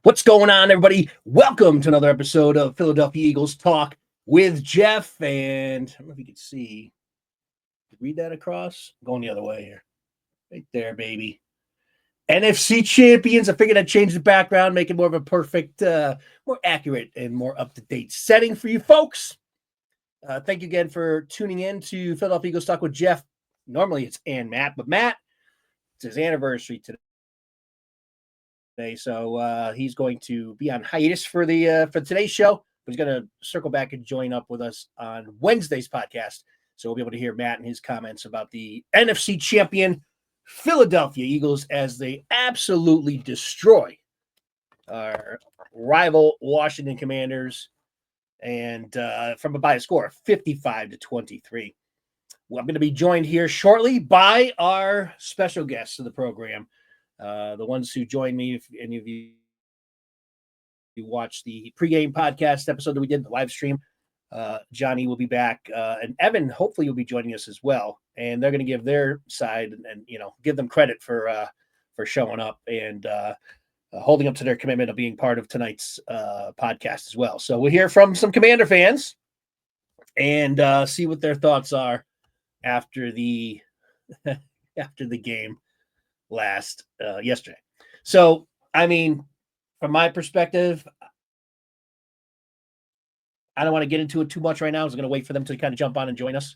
What's going on, everybody? Welcome to another episode of Philadelphia Eagles Talk with Geoff. And I don't know if you can see. Read that across. I'm going the other way here. Right there, baby. NFC Champions. I figured I'd change the background, make it more of a perfect, more accurate, and more up-to-date setting for you folks. Thank you again for tuning in to Philadelphia Eagles Talk with Geoff. Normally it's Matt, but Matt, it's his anniversary today. So he's going to be on hiatus for today's show, but he's going to circle back and join up with us on Wednesday's podcast. So we'll be able to hear Matt and his comments about the NFC champion Philadelphia Eagles as they absolutely destroy our rival Washington Commanders, and by a score of 55-23. Well, I'm going to be joined here shortly by our special guests of the program. The ones who joined me, if any of you watched the pregame podcast episode that we did, the live stream, Johnny will be back, and Evan hopefully will be joining us as well. And they're going to give their side and give them credit for showing up and holding up to their commitment of being part of tonight's podcast as well. So we'll hear from some Commander fans and see what their thoughts are after the game yesterday. So, I mean, from my perspective, I don't want to get into it too much right now. I was going to wait for them to kind of jump on and join us.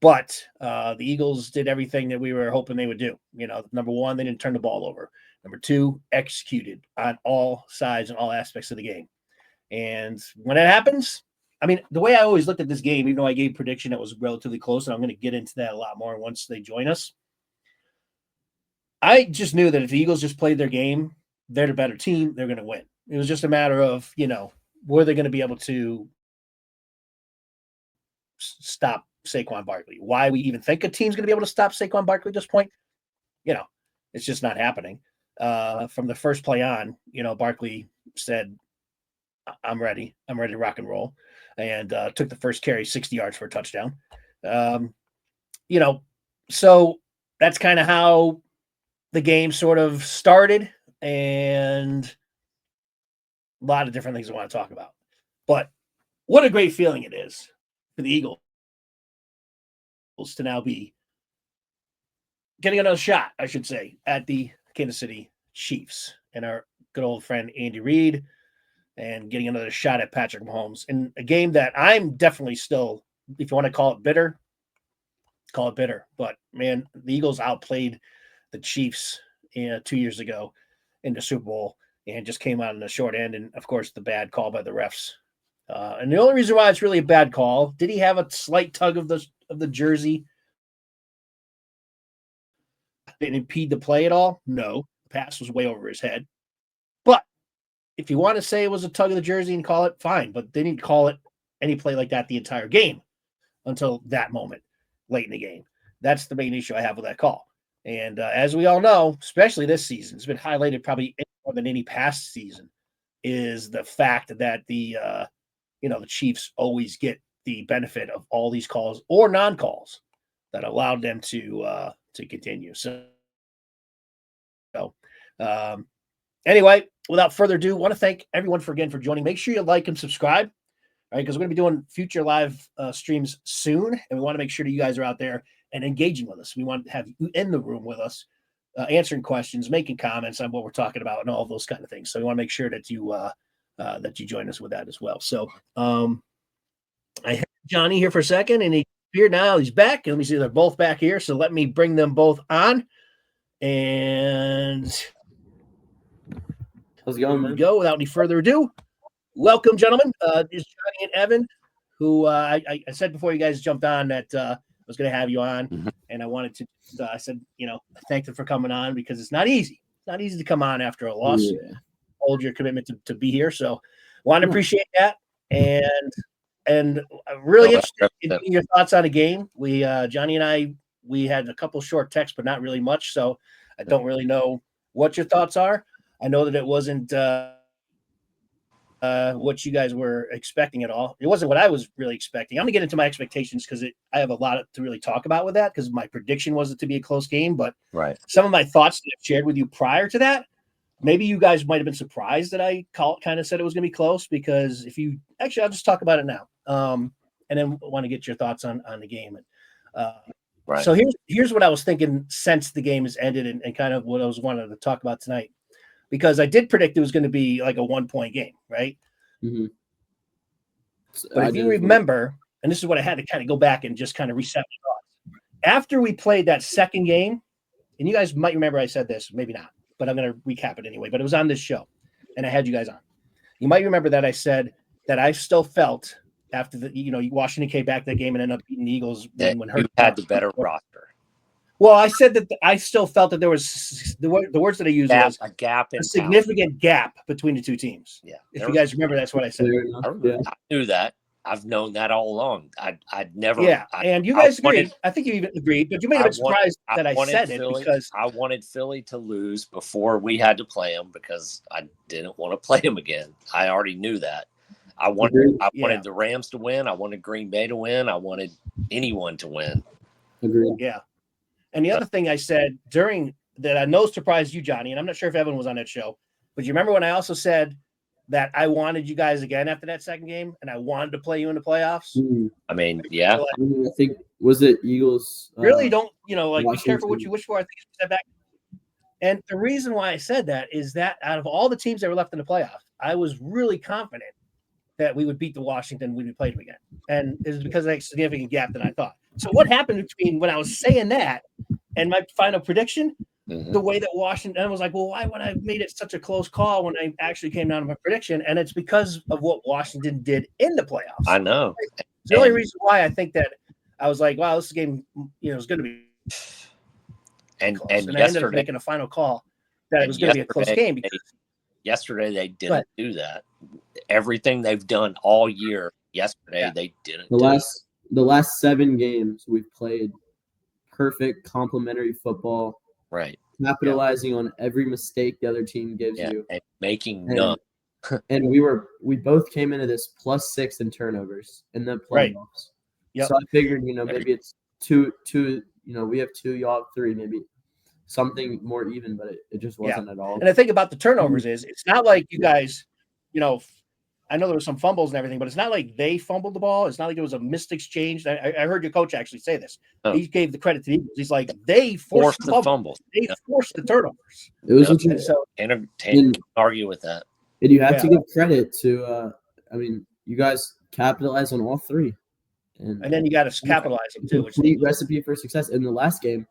But the Eagles did everything that we were hoping they would do. Number one, they didn't turn the ball over. Number two, executed on all sides and all aspects of the game. And when it happens, I mean, the way I always looked at this game, even though I gave prediction that was relatively close, and I'm going to get into that a lot more once they join us, I just knew that if the Eagles just played their game, they're the better team, they're going to win. It was just a matter of, were they going to be able to stop Saquon Barkley? Why we even think a team's going to be able to stop Saquon Barkley at this point? It's just not happening. From the first play on, Barkley said, I'm ready to rock and roll, and took the first carry 60 yards for a touchdown. So that's kind of how the game sort of started, and a lot of different things I want to talk about. But what a great feeling it is for the Eagles to now be getting another shot, I should say, at the Kansas City Chiefs and our good old friend Andy Reid, and getting another shot at Patrick Mahomes in a game that I'm definitely still, if you want to call it bitter, call it bitter. But, man, the Eagles outplayed the Chiefs 2 years ago in the Super Bowl and just came out in the short end. And, of course, the bad call by the refs. And the only reason why it's really a bad call, did he have a slight tug of the jersey? Didn't impede the play at all? No. The pass was way over his head. But if you want to say it was a tug of the jersey and call it, fine. But they didn't call it any play like that the entire game until that moment late in the game. That's the main issue I have with that call. And as we all know, especially this season, it's been highlighted probably more than any past season, is the fact that the Chiefs always get the benefit of all these calls or non-calls that allowed them to continue. So anyway, without further ado, I want to thank everyone for joining. Make sure you like and subscribe, all right? Because we're going to be doing future live streams soon, and we want to make sure that you guys are out there and engaging with us. We want to have you in the room with us, answering questions, making comments on what we're talking about, and all those kind of things. So we want to make sure that you join us with that as well. So I have Johnny here for a second, and he's here now. He's back. And let me see, they're both back here. So let me bring them both on. And how's it going, man? Go without any further ado. Welcome, gentlemen. This is Johnny and Evan, who I said before you guys jumped on that I was going to have you on, and I wanted to. I said, thank them for coming on, because it's not easy. It's not easy to come on after a loss. Yeah. Hold your commitment to be here. So, want to appreciate that, and I'm really interested in your thoughts on the game. We Johnny and I had a couple short texts, but not really much. So I don't really know what your thoughts are. I know that it wasn't what you guys were expecting at all. It wasn't what I was really expecting. I'm going to get into my expectations because I have a lot to really talk about with that, because my prediction was it to be a close game. But right, some of my thoughts that I've shared with you prior to that maybe you guys might have been surprised that I kind of said it was going to be close, because I'll just talk about it now. And then want to get your thoughts on the game. Right. So here's what I was thinking since the game has ended, and kind of what I was wanting to talk about tonight, because I did predict it was going to be like a 1-point game, right? Mm-hmm. But if you remember, and this is what I had to kind of go back and just kind of reset my thoughts. After we played that second game, and you guys might remember I said this, maybe not, but I'm going to recap it anyway. But it was on this show, and I had you guys on. You might remember that I said that I still felt after Washington came back that game and ended up beating the Eagles when you had the better roster. Well, I said that I still felt that there was the words that I used was a gap, a significant gap between the two teams. Yeah, if you guys remember, that's what I said. I knew that. I've known that all along. I'd never. Yeah, and you guys agreed. I think you even agreed, but you may have been surprised that I said it, because I wanted Philly to lose before we had to play them, because I didn't want to play them again. I already knew that. I wanted the Rams to win. I wanted Green Bay to win. I wanted anyone to win. Agreed. Yeah. And the other thing I said during that, I know surprised you, Johnny, and I'm not sure if Evan was on that show, but you remember when I also said that I wanted you guys again after that second game, and I wanted to play you in the playoffs? I mean, yeah. I think, was it Eagles? Really don't, be careful what you wish for. I think you said back. And the reason why I said that is that out of all the teams that were left in the playoff, I was really confident that we would beat the Washington when we played them again. And it was because of that significant gap that I thought. So what happened between when I was saying that and my final prediction? The way that Washington, I was like, well, why would I have made it such a close call when I actually came down to my prediction? And it's because of what Washington did in the playoffs. I know. It's the only reason why I think that I was like, wow, this game, is going to be and close. And I ended up making a final call that it was going to be a close game. Yesterday they didn't do that. Everything they've done all year, yesterday they didn't. The last 7 games we've played perfect complementary football. Right. Capitalizing on every mistake the other team gives you. And making none. And we both came into this +6 in turnovers in the playoffs. Right. Yep. So I figured, maybe it's two, we have 2, y'all have 3, maybe something more even, but it just wasn't at all. And the thing about the turnovers is it's not like you guys, I know there were some fumbles and everything, but it's not like they fumbled the ball. It's not like it was a missed exchange. I heard your coach actually say this. Oh. He gave the credit to the Eagles. He's like, they forced the fumbles. They forced the turnovers. It was can't argue with that. And you have to give credit to, you guys capitalized on all 3. And then you got to capitalize them too. Complete recipe for success. In the last game,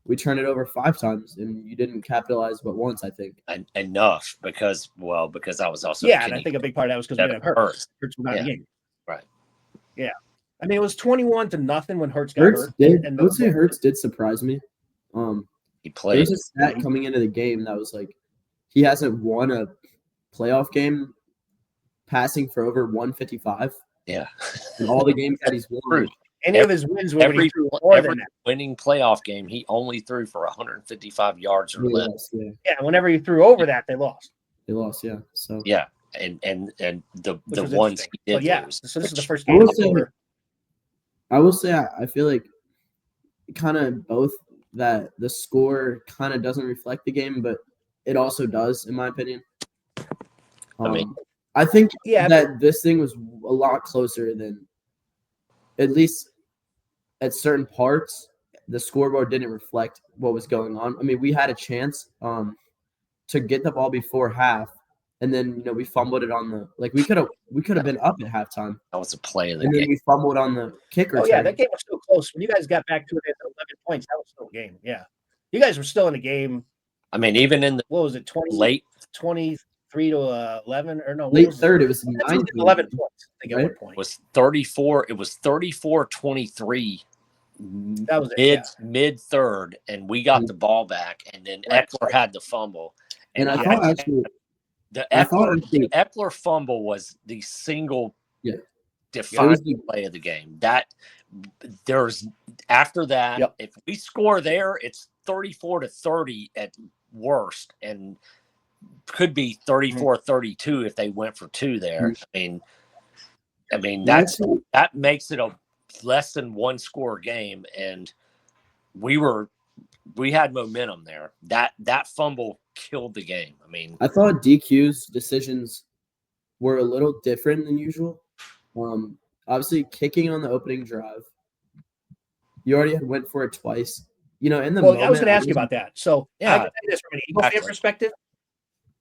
we turned it over 5 times, and you didn't capitalize but once, I think. Enough because I was also and I think a big part of that was because we didn't hurt. Hurts was not in the game. Right. Yeah. I mean, it was 21-0 when Hurts got hurt. I would say Hurts did surprise me. He played. There's a stat coming into the game that was like he hasn't won a playoff game passing for over 155. Yeah. In all the games that he's won. Any of his wins were every than that. Winning playoff game, he only threw for 155 yards or less. Yeah, whenever he threw over that, they lost. They lost, yeah. So and the ones he did lose. So this is the first game. I will say I feel like kind of both that the score kind of doesn't reflect the game, but it also does, in my opinion. I think that this thing was a lot closer than, at least at certain parts, the scoreboard didn't reflect what was going on. I mean, we had a chance to get the ball before half, and then we fumbled it on the we could have been up at halftime. That was a play of the game. game. And then we fumbled on the kicker. Oh yeah, that game was still close. When you guys got back to it at 11 points, that was still a game. Yeah, you guys were still in the game. I mean, even in the what was it, late 23 to 11 or no? Late third, it was 11 points. I think at one point it was 34. It was 34-23. That was it, mid third, and we got the ball back, and then Eckler had the fumble. And I thought actually the Eckler fumble was the single defining play of the game. That there's after that, if we score there, it's 34-30 at worst, and could be 34-32 if they went for 2 there. I mean that makes it a less than 1 score game, and we were we had momentum there. That fumble killed the game. I mean, I thought DQ's decisions were a little different than usual. Obviously, kicking on the opening drive, you already went for it twice. In the moment. I was going to ask you about that. So, yeah, I can say this from an Eagle fan perspective.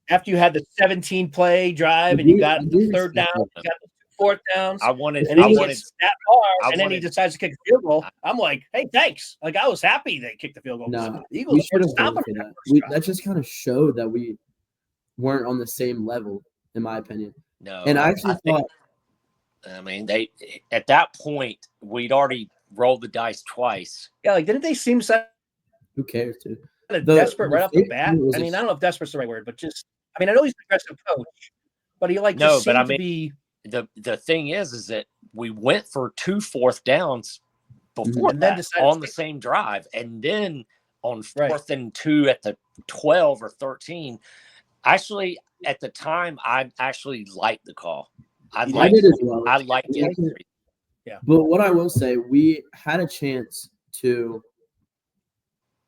After you had the 17-play drive and you got the third down, you got the fourth downs, I wanted that far, and then he decides to kick the field goal. I'm like, hey, thanks. Like, I was happy they kicked the field goal. No, the Eagles should have stopped for that. That just kind of showed that we weren't on the same level, in my opinion. No, and I actually thought. I mean, they at that point we'd already rolled the dice twice. Yeah, like didn't they seem so? Who cares, dude? Desperate right off the bat. I mean, I don't know if desperate's the right word, but just I mean, I know he's an aggressive coach, but he just seemed to be. The thing is that we went for 2 fourth downs before that on the same drive, and then on 4th and 2 at the 12 or 13. Actually, at the time, I actually liked the call. I liked it. Yeah. But what I will say, we had a chance to,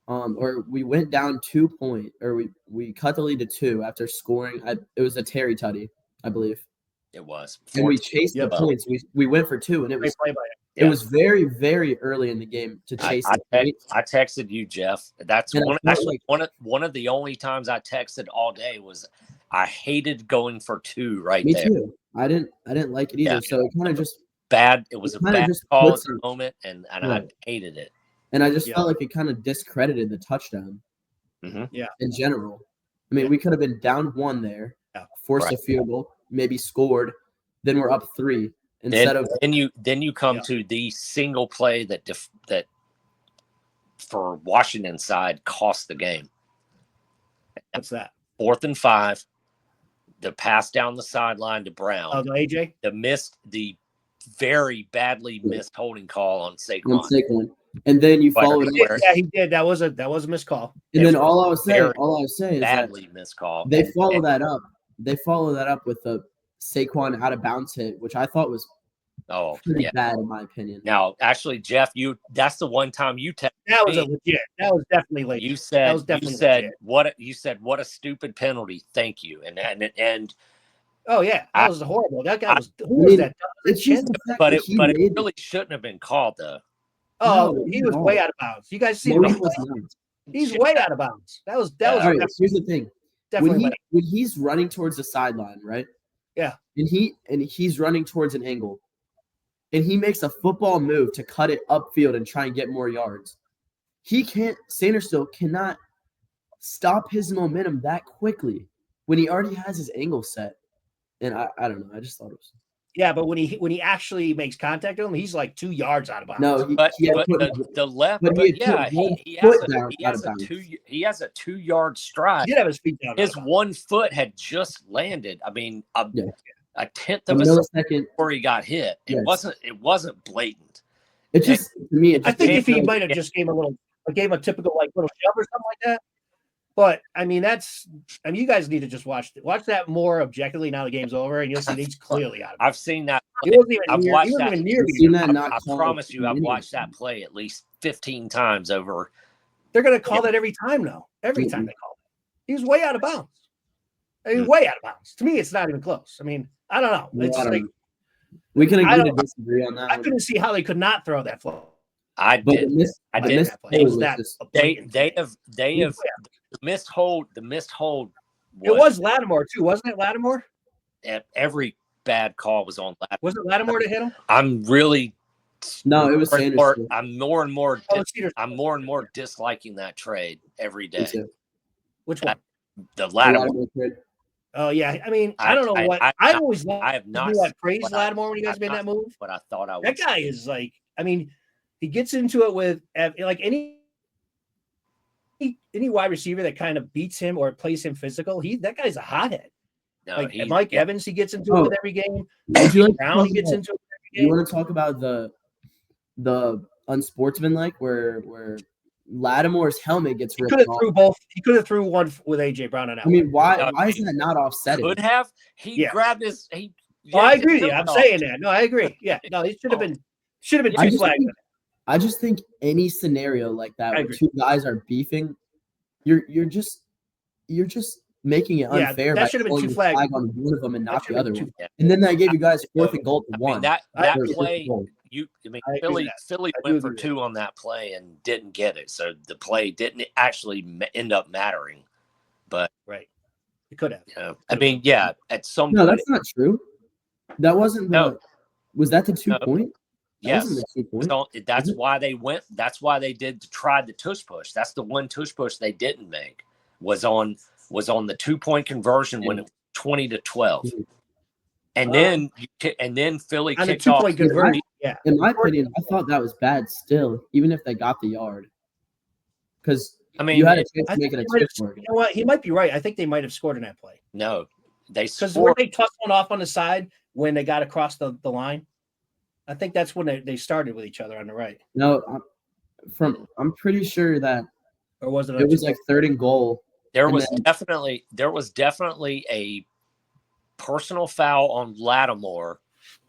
or we went down 2 points, or we cut the lead to 2 after scoring. It was a Terry Tutty, I believe. It was. And we chased the points. We went for 2, and it was very, very early in the game to chase the points. I texted you, Geoff. That's one of the only times I texted all day was I hated going for 2 there. Me too. I didn't like it either. Yeah. So it kind of just bad. It was a bad call at the moment, and I hated it. And I just felt like it kind of discredited the touchdown. Mm-hmm. Yeah. In general, I mean, we could have been down 1 there, forced a field goal, maybe scored, then we're up 3 instead of. Then you come to the single play that for Washington side cost the game. What's that? 4th and 5, the pass down the sideline to Brown. Oh, AJ. The very badly missed holding call on Saquon. And then you followed it. Yeah, he did. That was a missed call. And then all I was saying is badly missed call. They follow that up. They follow that up with a Saquon out of bounds hit, which I thought was pretty bad in my opinion. Now, actually, Geoff, that's the one time you texted that was legit. That was definitely legit. You said that was definitely legit. what a stupid penalty. Thank you. And oh yeah, that was horrible. That guy was who was that? But it really shouldn't have been called though. Oh, no, he was way out of bounds. You guys see him? He's way out of bounds. That was. All right, here's the thing. Definitely when he's running towards the sideline, right? Yeah. And he's running towards an angle, and he makes a football move to cut it upfield and try and get more yards. Sanders still cannot stop his momentum that quickly when he already has his angle set. And I don't know. I just thought it was. Yeah, but when he actually makes contact with him, he's like 2 yards out of bounds. No, he has a 2-yard stride. He did have his feet down. His 1 foot had just landed. I mean, a tenth of a second before he got hit. It wasn't blatant. It just to me. I think if he might have just gave a typical like little shove or something like that. But I mean, you guys need to just watch that more objectively now the game's over, and you'll see he's clearly out of it. I've seen that. I've watched that. I promise you, I've watched that play at least 15 times over. They're going to call that every time now. Every time they call it. He's way out of bounds. I mean, way out of bounds. To me, it's not even close. I mean, I don't know. It's like we can agree to disagree on that. I couldn't see how they could not throw that flow. I did. They have the missed hold. The missed hold. It was Lattimore too, wasn't it? Lattimore. Every bad call was on Lattimore. Was it Lattimore to hit him? I'm really. No, it was Sanders. I'm more and more disliking that trade every day. Which one? The Lattimore trade. Oh yeah, I mean, I don't know what I have not praised Lattimore when you guys made that move. But I thought I would. That guy is like, I mean, he gets into it with like any wide receiver that kind of beats him or plays him physical. That guy's a hothead. No, like Mike Evans, he gets into it with every game. Brown, he gets into it with every game. You want to talk about the unsportsmanlike where Lattimore's helmet gets ripped off. He could have threw one with AJ Brown on that. I mean, why is that not offset? Could have. He grabbed his. I agree with you. I'm saying that. No, I agree. Yeah. No, it should have been 2 flags. I just think any scenario like that where two guys are beefing, you're just making it unfair by that should have been pulling two the flags flag on one of them and not the other one. Yeah. And then that gave you guys 4th and goal to 1. I mean, that play, Philly went for 2 on that play and didn't get it. So the play didn't actually end up mattering. But right, it could have. You know, I mean, yeah, at some point. No, that's not true. That wasn't the. No. Was that the 2 point? That yes. wasn't the 2 point. So that's why they went. That's why they tried the tush push. That's the one tush push they didn't make. Was on the 2-point conversion when it was 20-12. And then Philly on kicked the 2-point off. conversion. Yeah. In my opinion, I thought that was bad still, even if they got the yard. Because I mean, you had a chance to make it a you know what? He might be right. I think they might have scored in that play. No, they because when they tossed one off on the side when they got across the line, I think that's when they started with each other on the right. No, I'm pretty sure that, or was it? It was like 3rd and goal. There was definitely a personal foul on Lattimore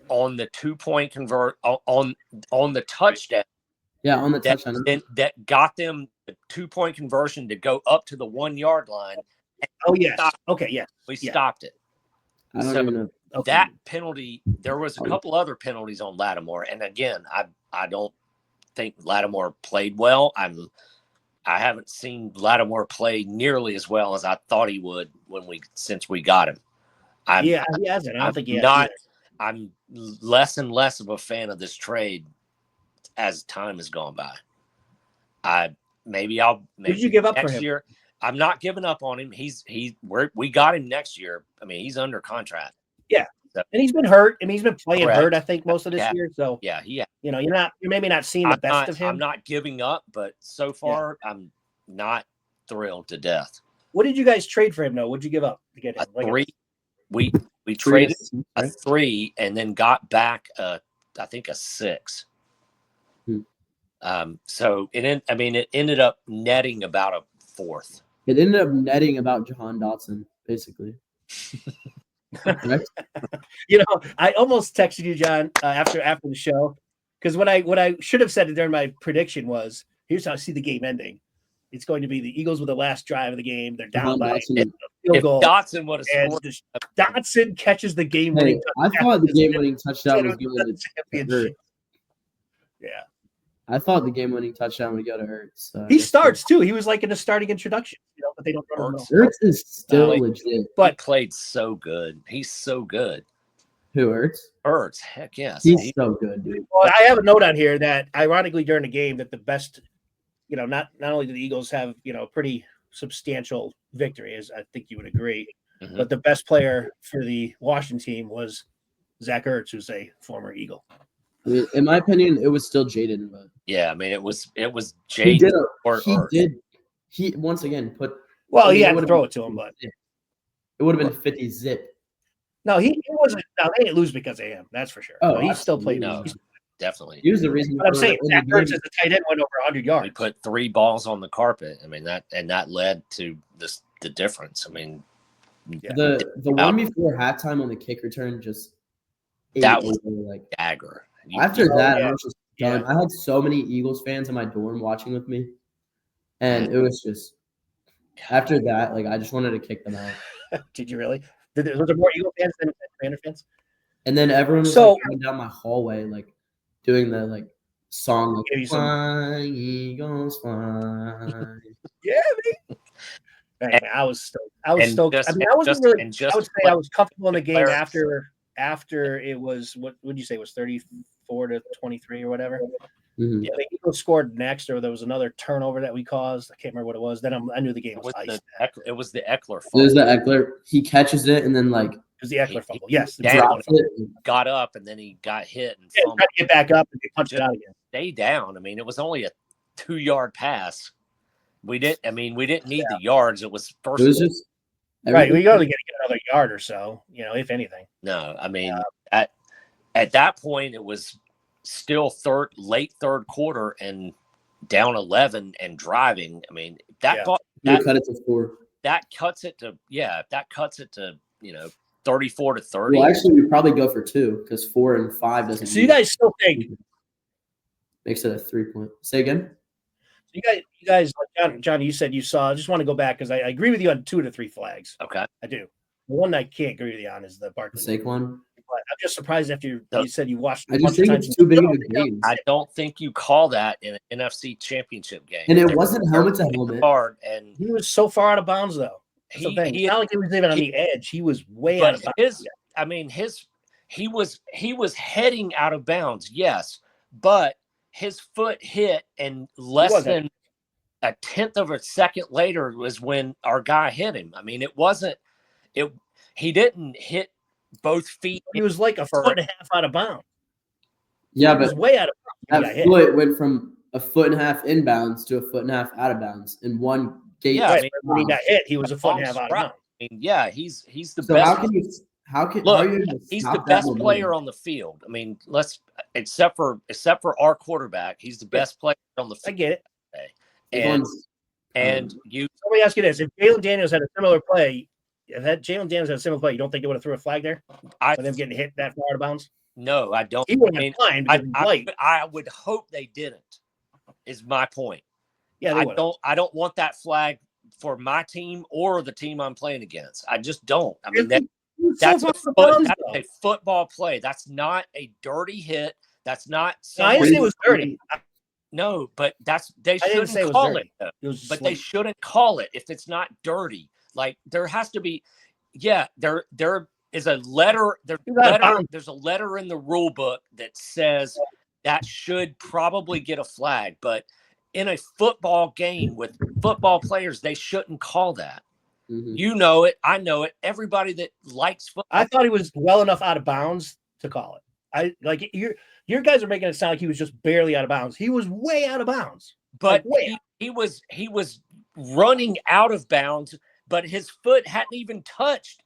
on the 2-point convert on the touchdown. Yeah, on the touchdown. That got them the 2-point conversion to go up to the 1-yard line. Oh yes. Okay. Yeah. We stopped it. I don't even know. That penalty. There was a couple other penalties on Lattimore, and again, I don't think Lattimore played well. I haven't seen Lattimore play nearly as well as I thought he would since we got him. He hasn't. I don't think he has. I'm less and less of a fan of this trade as time has gone by. Maybe did you give up next for him? year. I'm not giving up on him. We got him next year. I mean, he's under contract. Yeah. So, and he's been hurt. I mean, he's been playing hurt, I think, most of this yeah. year. So yeah. You know, you're maybe not seeing the best of him. I'm not giving up, but so far I'm not thrilled to death. What did you guys trade for him though? What'd you give up to get him? A 3. We traded a 3 and then got back I think a 6. So it ended up netting about a 4th. It ended up netting about Jahan Dotson, basically. You know, I almost texted you, John, after the show, because what I should have said during my prediction was, here's how I see the game ending. It's going to be the Eagles with the last drive of the game. They're down by a field goal. Dotson would have scored. Dotson catches the game-winning touchdown. I thought the game-winning touchdown was going to Hurts. Yeah. I thought the game-winning touchdown would go to Hurts. He starts, too. He was like in the starting introduction, but they don't run him. Hurts is still legit. But he played so good. He's so good. Who, Hurts? Hurts. Heck yes. He's so good, dude. Well, I have a note on here that, ironically, during the game, that the best, not only did the Eagles have, a pretty substantial victory, as I think you would agree, but the best player for the Washington team was Zach Ertz, who's a former Eagle. I mean, in my opinion, it was still Jaden, but yeah, I mean, it was Jaden. He once again put. Well, he had to throw it to him, but it would have been 50 zip. No, he wasn't. No, they didn't lose because of him. That's for sure. Oh, he still played. No, definitely. He was the reason. But I'm saying Zach Ertz as a tight end went over 100 yards. We put 3 balls on the carpet. I mean that led to the difference. I mean, the one before halftime on the kick return just that was like dagger. After that, I was just done. I had so many Eagles fans in my dorm watching with me, and it was just after that, like I just wanted to kick them out. Did you really? Was there more Eagle fans than Commander fans? And then everyone was coming down my hallway, like doing the song, like, "Fly, Eagles, fly." Yeah, man. Man, I was stoked. I was stoked. I mean, I wasn't really. I would say I was comfortable in the game after it was what would you say it was 34-23 or whatever. Mm-hmm. Yeah, the Eagles scored next, or there was another turnover that we caused. I can't remember what it was. Then I knew the game was iced. It was the Eckler fumble. It was the Eckler. He catches it and then it was the Eckler fumble. Yes, got up and then he got hit and tried to get back up and they punched it out again. Stay down. I mean, it was only a 2-yard pass. We didn't need the yards. It was first. It was just right. We only get another yard or so, if anything. No, I mean at that point it was still late third quarter and down 11 and driving. I mean that cut it to 4. That cuts it to 34-30. Well, actually, we probably go for 2 because 4 and 5 doesn't. So you guys still think Makes it a 3-point. Say again. You guys, John, you said you saw. I just want to go back because I agree with you on 2 to 3 flags. Okay, I do. The one I can't agree with you on is the Barkley. The Saquon. But I'm just surprised after you said you watched. I just think it's too big of a game. I don't think you call that in an NFC Championship game. And it wasn't helmet to helmet. Hard, and he was so far out of bounds, though. It's not like he was even on the edge. He was way out of bounds. He was heading out of bounds, yes, but his foot hit, and less than a tenth of a second later was when our guy hit him. I mean, it wasn't. He didn't hit both feet. He was like a foot and a half out of bounds. Yeah, but he was way out of bounds. That foot went from a foot and a half inbounds to a foot and a half out of bounds in one gate. Yeah, when he got hit, he was a foot and a half out of bounds. I mean, yeah, he's the so best. He's the best player on the field. I mean, except for our quarterback, he's the best player on the field. I get it. And let me ask you this: if Jalen Daniels had a similar play, you don't think they would have threw a flag there? For them getting hit that far out of bounds? No, I don't. He wouldn't have blind. I would hope they didn't. Is my point. Yeah, I don't want that flag for my team or the team I'm playing against. I just don't. I mean, that's a football play. That's not a dirty hit. That's not. I didn't say it was dirty. No, but they shouldn't call it. But they shouldn't call it if it's not dirty. Like there has to be. Yeah, there is a letter. There's a letter in the rule book that says that should probably get a flag, but in a football game with football players, they shouldn't call that. Mm-hmm. You know it. I know it. Everybody that likes football. I thought he was well enough out of bounds to call it. Your guys are making it sound like he was just barely out of bounds. He was way out of bounds. But he was running out of bounds, but his foot hadn't even touched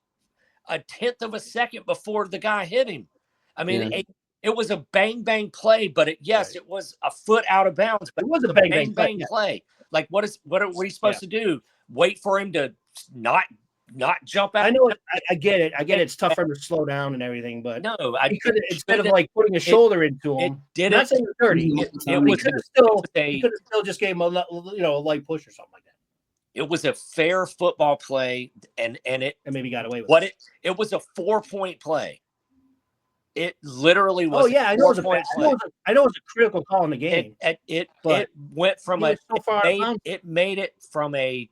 a tenth of a second before the guy hit him. I mean, it was a bang play, but it was a foot out of bounds. But it was a bang play. Like what are we supposed to do? Wait for him to not jump out? I know. I get it. It's tough for him to slow down and everything, but no, he could instead of like putting a shoulder into him. Didn't. Not saying it was dirty. He could have still just gave him a light push or something like that. It was a fair football play, and maybe got away with it. It was a 4-point play. It literally was. Oh yeah, I know it was a critical call in the game. It went from it made it from a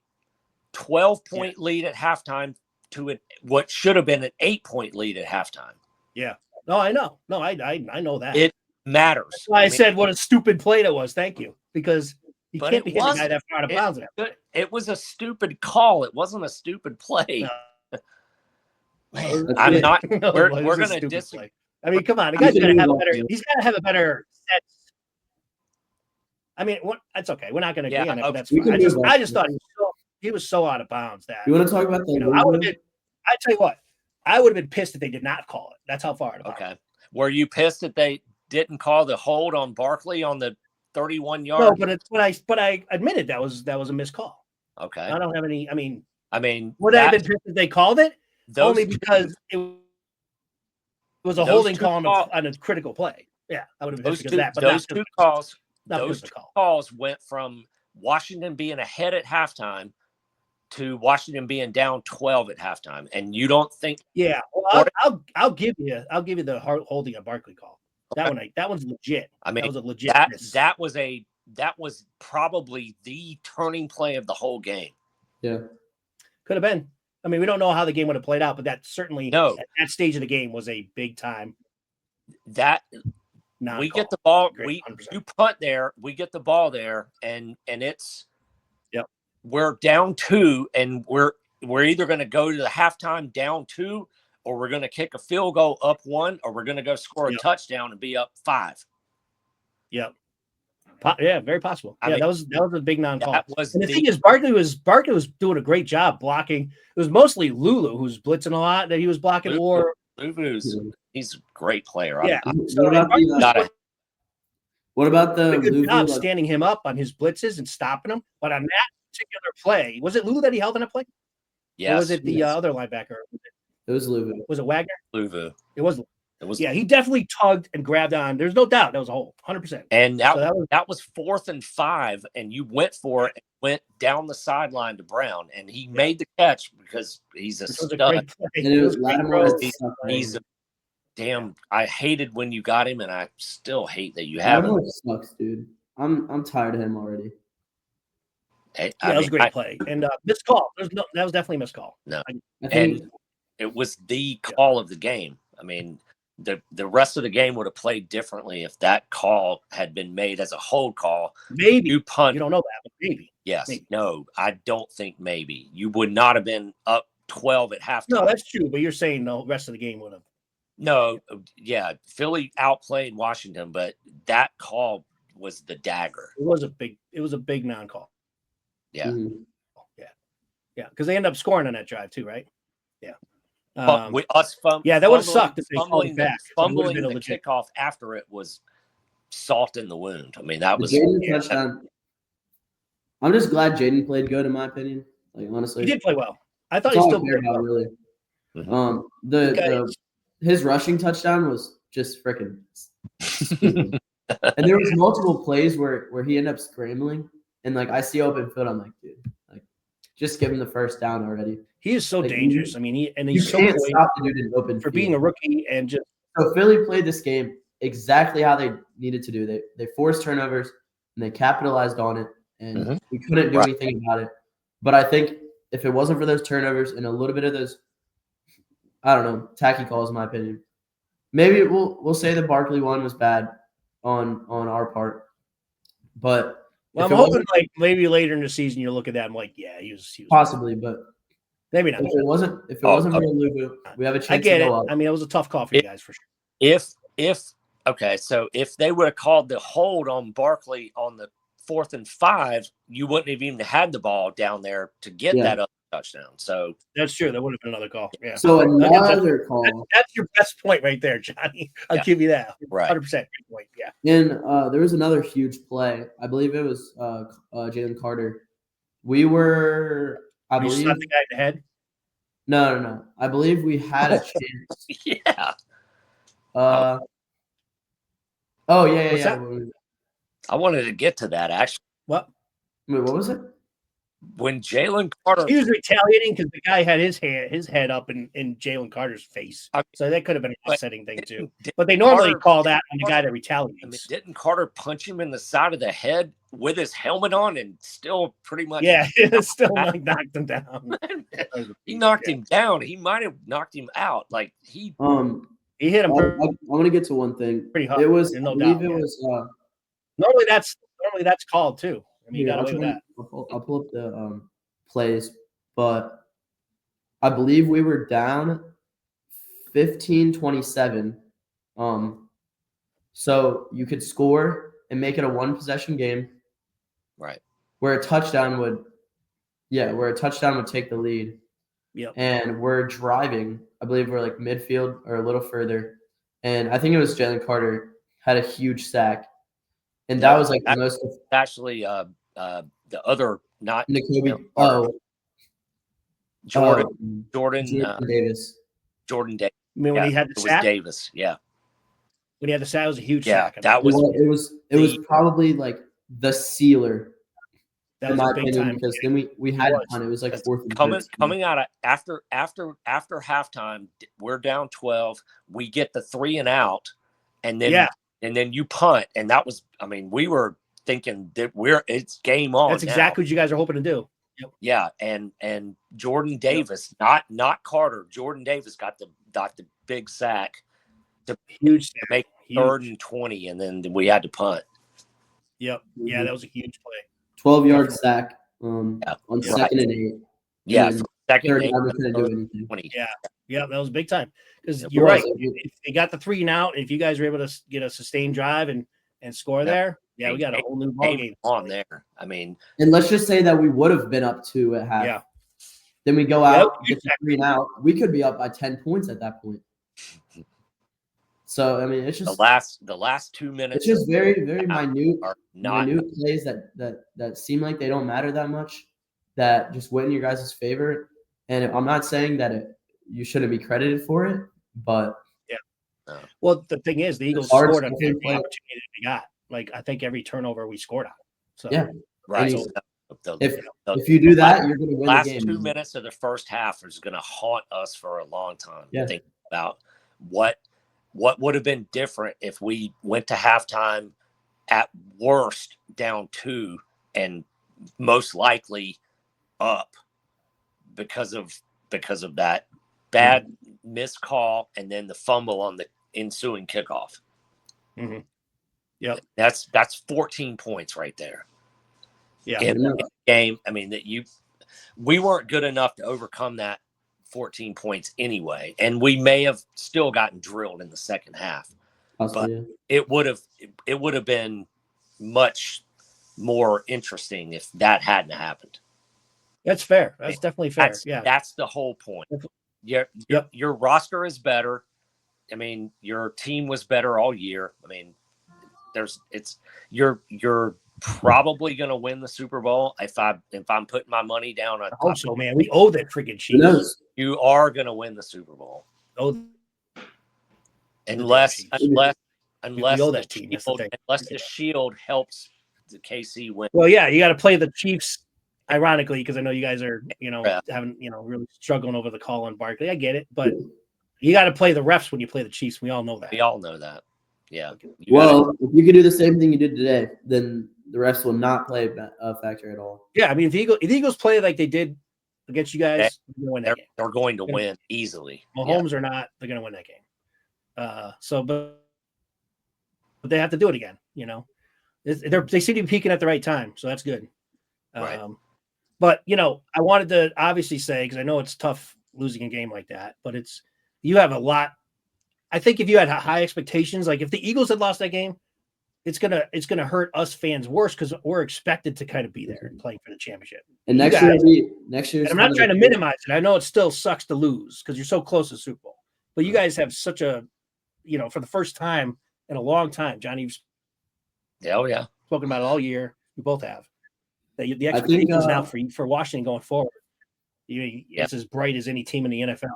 12-point lead at halftime to what should have been an 8-point lead at halftime. Yeah. No, I know. No, I know that. It matters. That's why I said what a stupid play that was. Thank you. Because you can't be hitting a guy that far out of bounds. It was a stupid call. It wasn't a stupid play. No. Man, I'm not. We're going to disagree. I mean, come on. The guy's going to have a better. He's got to have a better sense. I mean, that's okay. We're not going to agree on it. But that's fine. I just thought he was so out of bounds that. You want to talk about the? I tell you what. I would have been pissed if they did not call it. That's how far out of bounds. Okay. Were you pissed that they didn't call the hold on Barkley on the 31-yard? No, but I admitted that was a missed call. Okay. I don't have any. I mean, would I have been pissed if they called it? Only because it was a holding call on a critical play. Yeah, I would have been pissed because of that. But those two calls went from Washington being ahead at halftime to Washington being down 12 at halftime, and you don't think? Yeah, well, I'll give you the holding a Barkley call. That one's legit. I mean, that was a legit. That was probably the turning play of the whole game. Yeah, could have been. I mean, we don't know how the game would have played out, but that certainly at that stage of the game was a big time. We get the ball. You punt there. We get the ball there, and it's. Yep. We're down 2, and we're either going to go to the halftime down 2, or we're going to kick a field goal up 1, or we're going to go score a touchdown and be up 5. Yep. Yeah, very possible. That was a big non-call. And the thing is, Barkley was doing a great job blocking. It was mostly Lulu who's blitzing a lot that he was blocking. He's a great player. Yeah. What about the good job standing him up on his blitzes and stopping him? But on that particular play, was it Lulu that he held on a play? Yes. Or was it the other linebacker? It was Lulu. Was it Wagner? Lulu. It was. he definitely tugged and grabbed on. There's no doubt that was a hold, 100%. And that was 4th and 5, and you went for it and went down the sideline to Brown, and he made the catch because he's a stud. He's a damn. I hated when you got him, and I still hate that you have him. Sucks, dude. I'm tired of him already. That was a great play. And missed call. That was definitely a missed call. No. And it was the call of the game. I mean, the rest of the game would have played differently if that call had been made as a hold call. Maybe. You punt. You don't know that, but maybe. Yes. Maybe. No, I don't think maybe. You would not have been up 12 at halftime. No, that's true. But you're saying the rest of the game would have. No. Yeah. Philly outplayed Washington, but that call was the dagger. It was a big non-call. Yeah. Mm-hmm. Yeah. Because they ended up scoring on that drive too, right? Yeah. That would have sucked if they fumbling back. Fumbling the kickoff after it was salt in the wound. I mean, that was touchdown. I'm just glad Jaden played good, in my opinion. Like, honestly, he did play well. I thought he still played well. Really. Mm-hmm. His rushing touchdown was just freaking stupid. And there was multiple plays where he ended up scrambling, and like I see open field, I'm like, dude, like just give him the first down already. He is so dangerous. I mean, he's so can't stop the dude in open for field. being a rookie and just. So Philly played this game exactly how they needed to do. They forced turnovers and they capitalized on it, and we couldn't do anything about it. But I think if it wasn't for those turnovers and a little bit of those, I don't know, tacky calls, in my opinion, maybe we'll say the Barkley one was bad on our part. But I'm hoping like maybe later in the season you'll look at that and like, yeah, he was possibly, but maybe not. If it wasn't for Lugu, we have a chance. I get to it. go up. I mean, it was a tough call for you guys for sure. So if they would have called the hold on Barkley on the 4th and 5, you wouldn't have even had the ball down there to get that other touchdown. So that's true. That would have been another call. Yeah. So another call. That's your best point right there, Johnny. I'll give you that. Right. 100% good point. Yeah. And there was another huge play. I believe it was Jalen Carter. We were. I believe slapped the guy in the head. No. I believe we had a chance. Yeah. Yeah. I wanted to get to that actually. What? Wait, what was it? When Jalen Carter, he was retaliating because the guy had his head up in Jalen Carter's face, so that could have been an upsetting thing too. But they normally call that on the guy that retaliates. I mean, didn't Carter punch him in the side of the head with his helmet on and still pretty much? Yeah, still like knocked him down. He knocked him down. He might have knocked him out. Like he hit him. I want to get to one thing. Pretty hard. It was. No I believe doubt, it was. Normally that's called too. I mean, you got away with that. I'll pull up the plays, but I believe we were down 15-27. So you could score and make it a one possession game, right? Where a touchdown would take the lead. Yep. And we're driving. I believe we're like midfield or a little further, and I think it was Jalen Carter had a huge sack. And that was like the most actually the other not Jacoby. Jordan Davis. Jordan Davis. I mean, when he had the sack, Davis. Yeah. When he had the sack, it was a huge sack. That was it was probably like the sealer. That was a big time because then we had it on. It was like 4th and coming out of after halftime. We're down 12. We get the 3 and out, and then. And then you punt, and that was, I mean, we were thinking that it's game on. That's exactly what you guys are hoping to do. Yep. Yeah, and Jordan Davis, not Carter. Jordan Davis got the big sack to make 3rd and 20, and then we had to punt. Yep. Yeah, that was a huge play. 12-yard sack on 2nd and 8. Yeah, second and 8. We couldn't do anything. 20. Yeah, that was big time. Because you're right. If they got the 3 and out, if you guys were able to get a sustained drive and score there, we got a whole new ball game on there. I mean, and let's just say that we would have been up 2 at half. Yeah. Then we go out, get the 3 and out. We could be up by 10 points at that point. So I mean, it's just the last 2 minutes. It's just very, very minute plays that seem like they don't matter that much. That just went in your guys' favor. And I'm not saying that you shouldn't be credited for it, but Well, the thing is, the Eagles scored on every opportunity that we got. Like, I think every turnover we scored on. So right. So, if you do that, you're going to win the game. Last 2 minutes of the first half is going to haunt us for a long time. Yeah. Think about what would have been different if we went to halftime at worst down 2 and most likely up because of that bad missed call and then the fumble on the ensuing kickoff. Mm-hmm. Yeah, that's 14 points right there. Yeah, in the game. I mean, we weren't good enough to overcome that 14 points anyway, and we may have still gotten drilled in the second half. Possibly, but it would have been much more interesting if that hadn't happened. That's fair. That's definitely fair. That's the whole point. Your roster is better. I mean, your team was better all year. I mean, you're probably going to win the Super Bowl if I'm putting my money down on. I hope so, man. We owe that freaking Chiefs. You are going to win the Super Bowl. Unless the Shield helps the KC win. Well, yeah, you got to play the Chiefs. Ironically, because I know you guys are, having, really struggling over the call on Barkley. I get it, but you got to play the refs when you play the Chiefs. We all know that. We all know that. Yeah. If you could do the same thing you did today, then the refs will not play a factor at all. Yeah, I mean, if the Eagles play like they did against you guys, they're going to win easily. Mahomes or not, they're going to win that game. But they have to do it again. They seem to be peaking at the right time, so that's good. Right. But I wanted to obviously say, because I know it's tough losing a game like that, but you have a lot. I think if you had high expectations, like if the Eagles had lost that game, it's gonna hurt us fans worse because we're expected to kind of be there and playing for the championship. And next year, I'm not trying to minimize it. I know it still sucks to lose because you're so close to the Super Bowl, but you guys have such a, for the first time in a long time, Johnny, you've spoken about it all year. We both have. The expectations now for Washington going forward, it's as bright as any team in the NFL.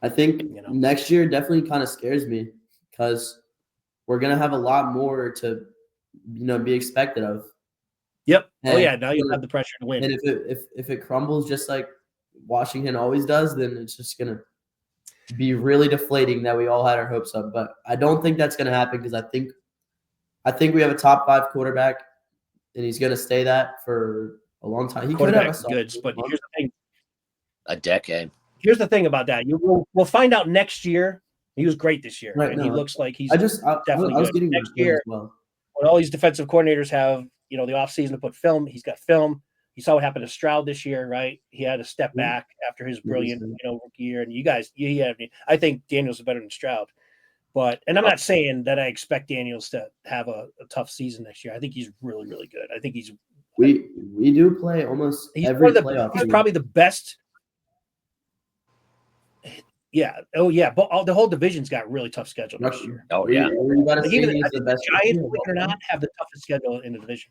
I think next year definitely kind of scares me because we're gonna have a lot more to, be expected of. Yep. And, now you have the pressure to win. And if it crumbles just like Washington always does, then it's just gonna be really deflating that we all had our hopes up. But I don't think that's gonna happen because I think we have a top 5 quarterback. And he's going to stay that for a long time. He could have goods, but here's the thing: a decade. Here's the thing about that: we'll find out next year. He was great this year, right? And he looks like he's definitely good. Next year, when all these defensive coordinators have the offseason to put film, he's got film. You saw what happened to Stroud this year, right? He had to step back after his brilliant rookie year. And you guys, I think Daniels is better than Stroud. And I'm not saying that I expect Daniels to have a tough season next year. I think he's really, really good. I think we do play almost every playoff. He's probably the best. Yeah. Oh, yeah. But the whole division's got a really tough schedule next year. Oh, yeah. Even the Giants, believe it or not, have the toughest schedule in the division,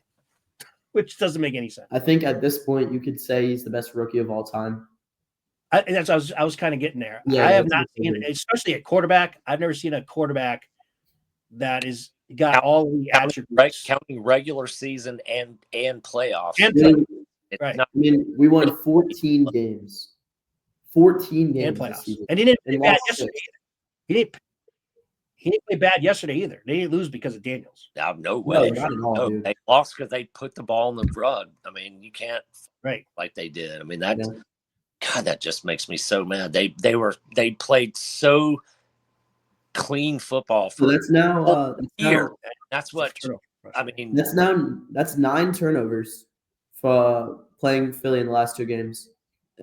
which doesn't make any sense. I think at this point you could say he's the best rookie of all time. I was kind of getting there. Yeah, I have not seen, especially at quarterback. I've never seen a quarterback that is got all the attributes. Counting regular season and playoffs. Right. I mean, we won 14 games. 14 games and playoffs. And he didn't play bad yesterday either. He didn't play bad yesterday either. They didn't lose because of Daniels. No way. No, not at all, dude. They lost because they put the ball in the rug. I mean, you can't like they did. I mean, God, that just makes me so mad. They played so clean football for that's now year. That's what I mean. That's 9 turnovers for playing Philly in the last 2 games.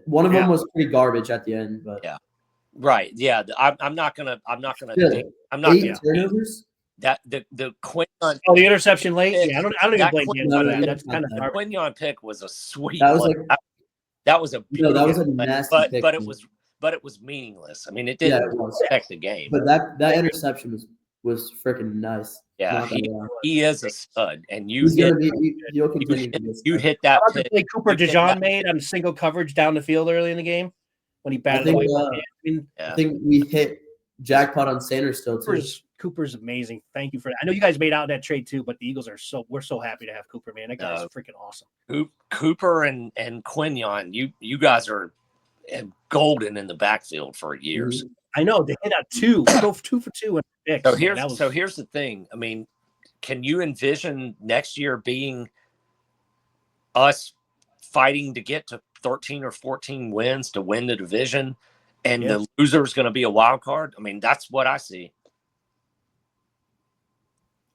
One of them was pretty garbage at the end, but right. Yeah, I'm not gonna. I'm not 8 turnovers. That the Quinion. Oh, the interception late. Yeah, I don't even blame you for that. That's kind of the Quinion pick was a sweet. That was that was a beautiful, that was a nasty pick, but it was meaningless. I mean, it didn't affect the game. But that interception was freaking nice. Yeah, he is a stud, and you hit that. The play Cooper DeJean made on single coverage down the field early in the game when he batted away. I think we hit jackpot on Sanders still too. Cooper's amazing. Thank you for that. I know you guys made out in that trade too, but the Eagles we're so happy to have Cooper, man. That guy's freaking awesome. Cooper and Quinion, you guys are golden in the backfield for years. I know they hit out 2 for 2 in picks. So here's the thing. I mean, can you envision next year being us fighting to get to 13 or 14 wins to win the division, and the loser is going to be a wild card? I mean, that's what I see.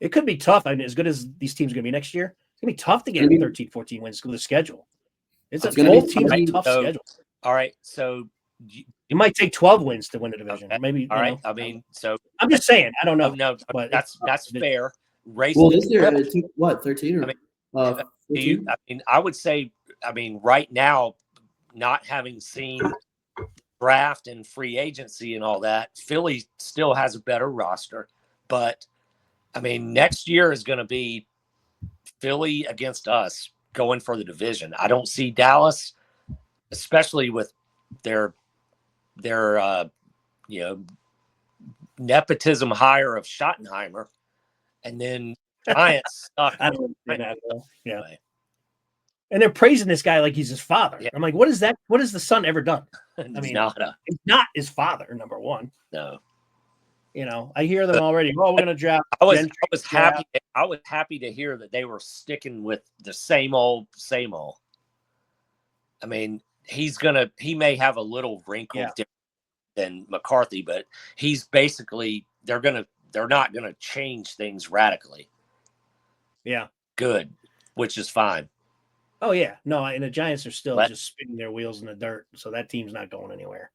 It could be tough. I mean, as good as these teams are going to be next year, it's going to be tough to get 13, 14 wins with the schedule. It's a whole team's a tough schedule. All right, so you might take 12 wins to win the division. Okay. Maybe. All right. I mean, so I'm just saying. I don't know. No, but that's fair. Well, this year it took what 13 or? I would say. I mean, right now, not having seen draft and free agency and all that, Philly still has a better roster. But I mean, next year is going to be Philly against us going for the division. I don't see Dallas, especially with their nepotism hire of Schottenheimer, and then Giants suck. I don't know that, yeah. And they're praising this guy like he's his father. Yeah. I'm like, what is that? What has the son ever done? I mean, it's not his father, number one. No. I hear them already. Oh, we're gonna draft. I was happy to hear that they were sticking with the same old. I mean, he may have a little wrinkle different than McCarthy, but he's basically they're not gonna change things radically. Yeah. Good, which is fine. Oh yeah, no, and the Giants are still just spinning their wheels in the dirt, so that team's not going anywhere.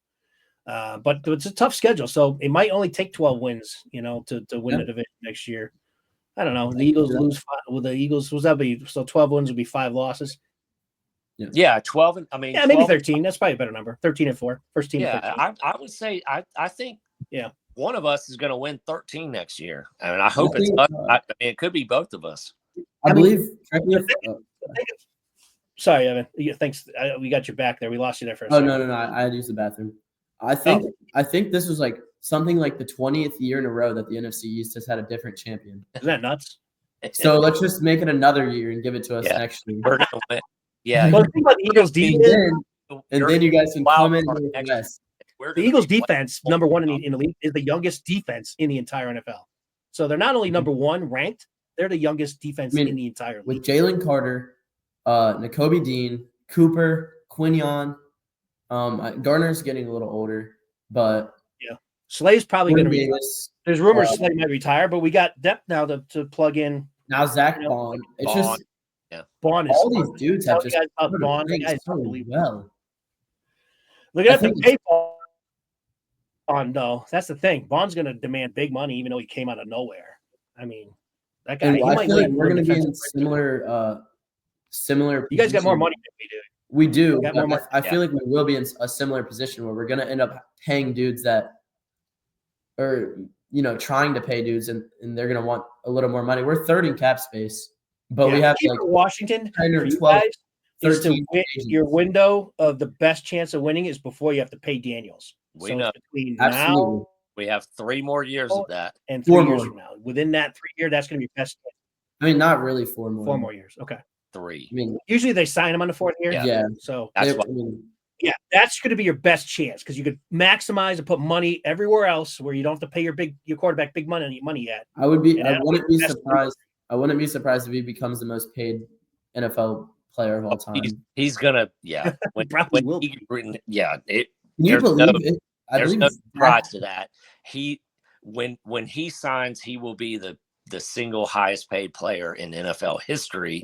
But it's a tough schedule, so it might only take 12 wins, to win the division next year. I don't know. The Eagles lose 5. Will the Eagles? Was that be so? 12 wins would be 5 losses. Yeah, 12. Maybe 13. That's probably a better number. 13-4. First team. Yeah, I would say I think one of us is going to win 13 next year. I mean, I hope it's us. It could be both of us. I believe. Sorry, Evan. Thanks. We got you back there. We lost you there for a second. No. I had to use the bathroom. I think this was like something like the 20th year in a row that the NFC East has had a different champion. Isn't that nuts? So let's just make it another year and give it to us next year. We're gonna win. Yeah. Well, think about the Eagles defense. And then you guys can come in the West. The Eagles defense, number one in the league, is the youngest defense in the entire NFL. So they're not only number one ranked, they're the youngest defense in the entire league. With Jalen Carter, Nakobe Dean, Cooper, Quinion. Garner's getting a little older, but Slay's probably going to be. There's rumors Slay might retire, but we got depth now to plug in. Now Zach Bond. It's just Bond is all these dudes have just Bond. Well, look at the PayPal. Bond, though. That's the thing. Bond's going to demand big money, even though he came out of nowhere. I mean, that guy. I feel like we're going to be in similar. You guys got more money than we do. We do. I feel like we will be in a similar position where we're going to end up paying dudes that are, trying to pay dudes and they're going to want a little more money. We're third in cap space, but we have like Washington. 10 or 12, 13 your window of the best chance of winning is before you have to pay Daniels. We know. Between Absolutely. now, we have 3 more years of that. And 3 years from now. Within that 3 year, that's going to be best. I mean, not really 4 more. 4 more years. Okay. 3. I mean, usually they sign them on the 4th year. Yeah. So that's that's going to be your best chance because you could maximize and put money everywhere else where you don't have to pay your quarterback big money yet. I wouldn't be surprised. I wouldn't be surprised if he becomes the most paid NFL player of all time. He's gonna, When will. Can you believe it? There's no surprise to that. When he signs, he will be the single highest paid player in NFL history.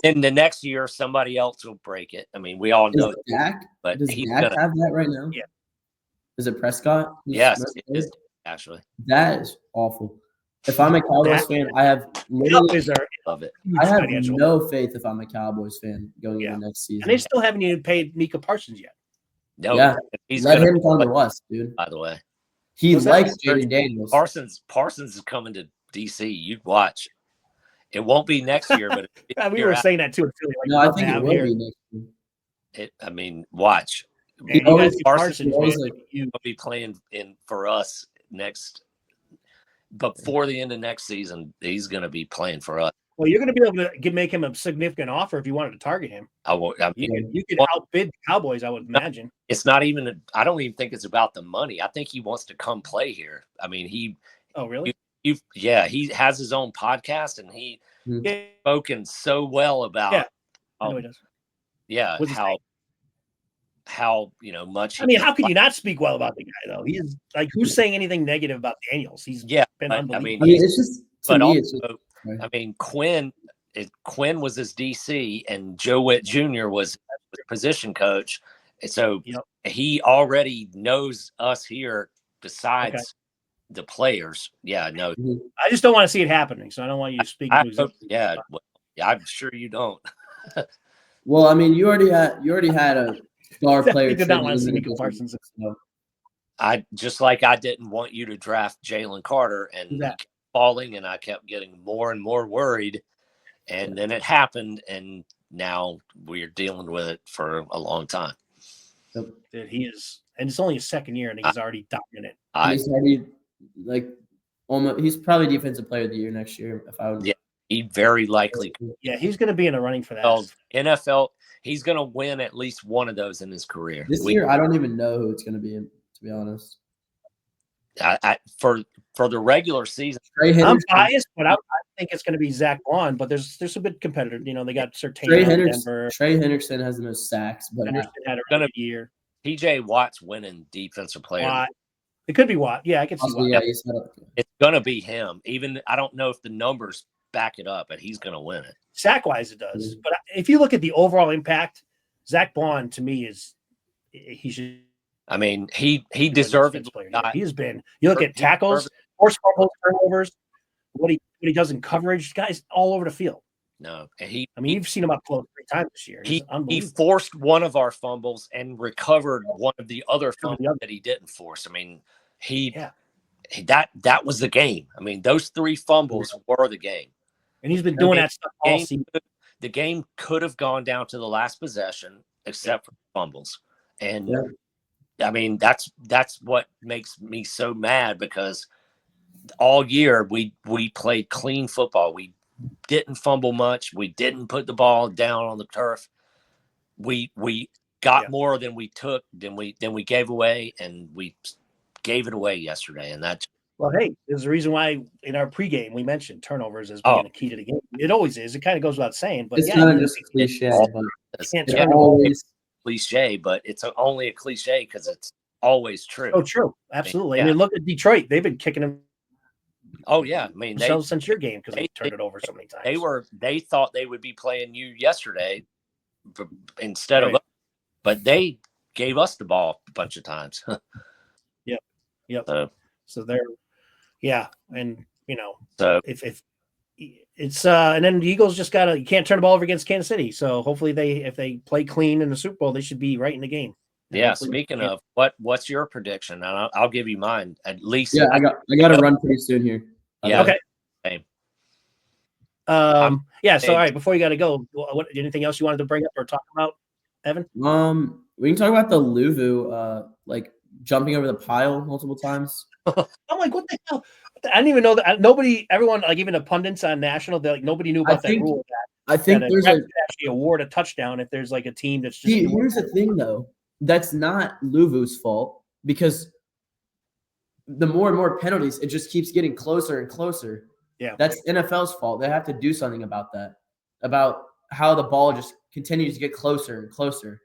In the next year, somebody else will break it. I mean, we all know Dak, but does Dak have that right now? Yeah. Is it Prescott? Yes, it is actually. That is awful. If I'm a Cowboys fan, I have literally love it. I have no faith if I'm a Cowboys fan going into next season. And they still haven't even paid Micah Parsons yet. No, let him come to us, dude. By the way, he likes Jaden Daniels. Parsons is coming to DC. You'd watch. It won't be next year, but we were saying that too. I think it will be next year. I mean, watch. And you guys get Parsons, man. He'll be playing for us before the end of next season. He's going to be playing for us. Well, you're going to be able to make him a significant offer if you wanted to target him. You could outbid the Cowboys, I would imagine. It's not even. I don't even think it's about the money. I think he wants to come play here. I mean, Oh, really? He has his own podcast, and he's spoken so well about. Yeah, I know he does. Yeah, how much. How can you not speak well about the guy though? He's like, who's saying anything negative about Daniels? He's been unbelievable. It's just to me. Quinn was his DC, and Joe Witt Jr. was position coach. So he already knows us here. Besides the players, no. I just don't want to see it happening. So I don't want you to speak. I'm sure you don't. Well, I mean, you already had a star player. Did not want to see Micah Parsons. I didn't want you to draft Jalen Carter, and he kept falling, and I kept getting more and more worried. And then it happened, and now we're dealing with it for a long time. Dude, he is, and it's only his second year, and he's already dominant. He's already he's probably defensive player of the year next year. He very likely. Yeah, he's going to be in the running for that. NFL, he's going to win at least one of those in his career. This year, I don't even know who it's going to be, to be honest. For the regular season, I'm biased, but I think it's going to be Zach Bond. But there's some good competitors. They got Trey Hendrickson has the most sacks, but Henderson had a good year. TJ Watt's winning defensive player. It could be Watt. Yeah, I can see Watt. Yeah, it's going to be him. Even I don't know if the numbers back it up, but he's going to win it. Sack-wise, it does. But if you look at the overall impact, Zach Bond to me he should. I mean, he deserves it. He has been. You look at tackles, forced fumbles, turnovers, what he does in coverage. Guy's all over the field. No, you've seen him up close 3 times this year. He forced one of our fumbles and recovered one of the other fumbles that he didn't force. I mean, that was the game. I mean, those 3 fumbles were the game. And he's been doing that stuff all season. The game could have gone down to the last possession, except for fumbles. And I mean, that's what makes me so mad, because all year we played clean football. We didn't fumble much. We didn't put the ball down on the turf. We got more than we took, than we gave away, and we gave it away yesterday. And that's there's a reason why in our pregame we mentioned turnovers as being a key to the game. It always is. It kind of goes without saying, but it's not just a cliche. It's always cliche, but it's only a cliche because it's always true. Oh, true. Absolutely. I mean, look at Detroit. They've been kicking them. Oh yeah, I mean, since your game, because they turned it over so many times. They thought they would be playing you yesterday instead of us, but they gave us the ball a bunch of times. Yep. So they're, and so if it's and then the Eagles just you can't turn the ball over against Kansas City. So hopefully if they play clean in the Super Bowl, they should be right in the game. Yeah. Speaking of, what's your prediction? And I'll give you mine at least. Yeah, I got to run pretty soon here. Yeah. Okay. Same. So all right, before you got to go, anything else you wanted to bring up or talk about, Evan? We can talk about the Luvu, jumping over the pile multiple times. I'm like, what the hell? I didn't even know that. Everyone, like even the pundits on national, nobody knew about that rule. I think there's actually award a touchdown if there's like a team that's just. Here's the thing, though. That's not Luvu's fault, because the more and more penalties, it just keeps getting closer and closer. Yeah. That's NFL's fault. They have to do something about that, about how the ball just continues to get closer and closer,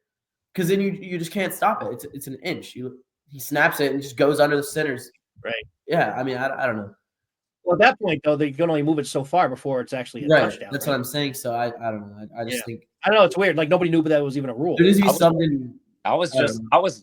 because then you just can't stop it. It's an inch. He snaps it and just goes under the centers. Right. Yeah. I mean, I don't know. Well, at that point, though, they can only move it so far before it's actually a touchdown. That's what I'm saying. So I don't know. I just think. I don't know. It's weird. Like nobody knew that was even a rule. There needs to be something. I was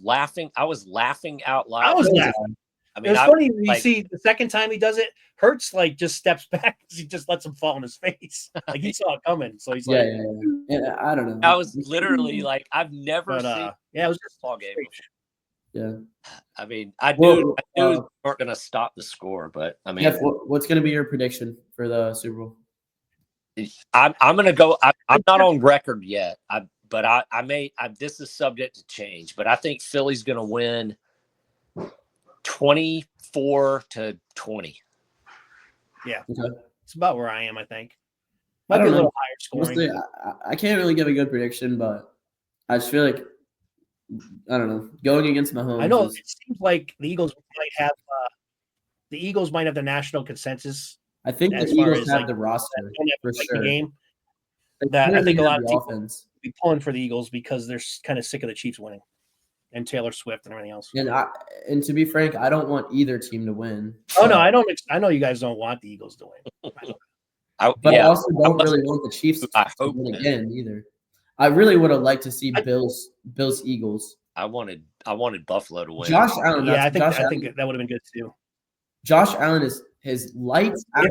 laughing out loud. I was laughing. I mean, it's funny when you see the second time he does it, Hurts just steps back because he just lets him fall on his face. Like he saw it coming. So he's yeah, I don't know. I was literally like, I've never seen it was just a ball game. Yeah. I mean, I knew we weren't going to stop the score, but I mean, what's going to be your prediction for the Super Bowl? I'm going to go. I'm not on record yet. but this is subject to change, but I think Philly's going to win 24-20. Yeah. Okay. It's about where I am, I think. Might be a little higher scoring. Honestly, I can't really give a good prediction, but I just feel like, I don't know, going against Mahomes. I know it seems like the Eagles might have the national consensus. I think the Eagles have the roster for sure. Game. That I think a lot of people offense will be pulling for the Eagles because they're kind of sick of the Chiefs winning and Taylor Swift and everything else. And to be frank, I don't want either team to win. Oh no, I don't. I know you guys don't want the Eagles to win. I also don't really want the Chiefs to win again either. I really would have liked to see Bills Eagles. I wanted Buffalo to win. Josh Allen. Yeah, I think that would have been good too. Josh Allen is his lights out.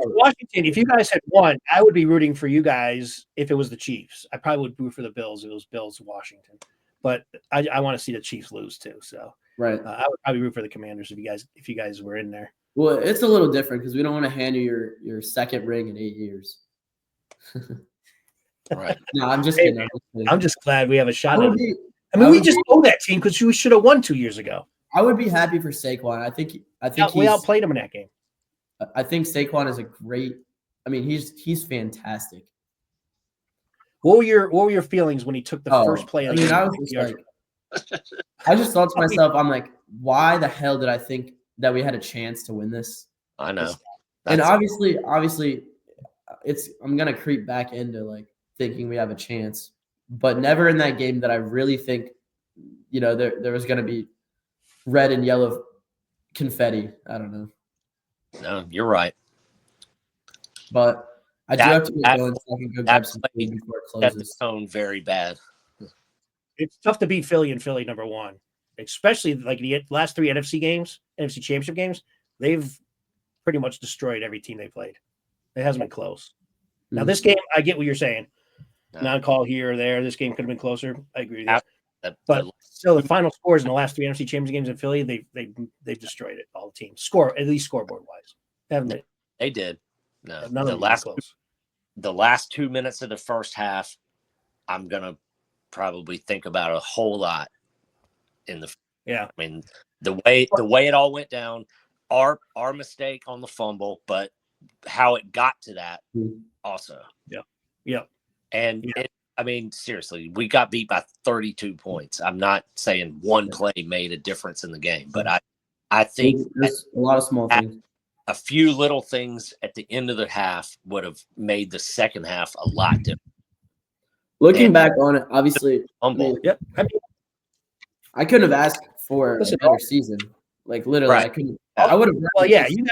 If you guys had won, I would be rooting for you guys if it was the Chiefs. I probably would root for the Bills if it was Bills Washington. But I want to see the Chiefs lose too. So right, I would probably root for the Commanders if you guys were in there. Well, it's a little different because we don't want to hand you your second ring in 8 years. Right. No, I'm just kidding. I'm just glad we have a shot at it. We just owe that team because we should have won 2 years ago. I would be happy for Saquon. I think we outplayed him in that game. I think Saquon is a great. I mean, he's fantastic. What were your feelings when he took the first play of the game? I was just like, I just thought to myself, I'm like, why the hell did I think that we had a chance to win this? I know. And obviously, I'm gonna creep back into like thinking we have a chance, but never in that game that I really think, there was gonna be red and yellow confetti. I don't know. No, you're right. But I do have to get going so I can go grab some food before it closes. Set the tone very bad. It's tough to beat Philly and Philly number one, especially like the last 3 NFC Championship games. They've pretty much destroyed every team they played. It hasn't been close. Mm-hmm. Now this game, I get what you're saying. No. Non-call here or there. This game could have been closer. I agree with you. But still, the final scores in the last 3 NFC Championship games in Philly, they've destroyed it. All the teams at least scoreboard wise, haven't they? They did. No, the last 2 minutes of the first half, I'm gonna probably think about a whole lot. I mean, the way it all went down, our mistake on the fumble, but how it got to that also. Yeah. And I mean, seriously, we got beat by 32 points. I'm not saying one play made a difference in the game, but I think there's a lot of small things. A few little things at the end of the half would have made the second half a lot different. Looking back on it, obviously, I couldn't have asked for a better season. Like literally, right. I couldn't. I would have. Well, yeah, you guys.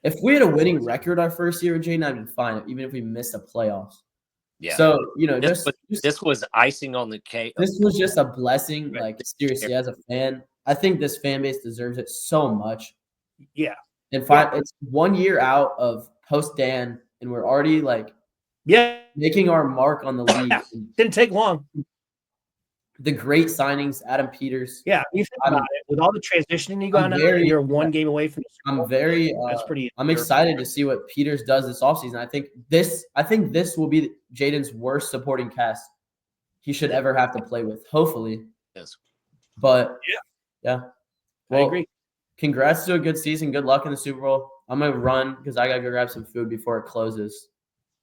If we had a winning record our first year with Jaden, I'd been fine, even if we missed the playoffs. Yeah. So this was icing on the cake. This was just a blessing. Like seriously, as a fan, I think this fan base deserves it so much. Yeah. And it's 1 year out of post Dan, and we're already making our mark on the league. Didn't take long. The great signings, Adam Peters. Yeah, you think about it. With all the transitioning you got now, you're 1 game away from. That's pretty. I'm excited to see what Peters does this offseason. I think this will be Jaden's worst supporting cast he should ever have to play with. Hopefully, yes. But yeah. Well, I agree. Congrats to a good season. Good luck in the Super Bowl. I'm gonna run because I gotta go grab some food before it closes.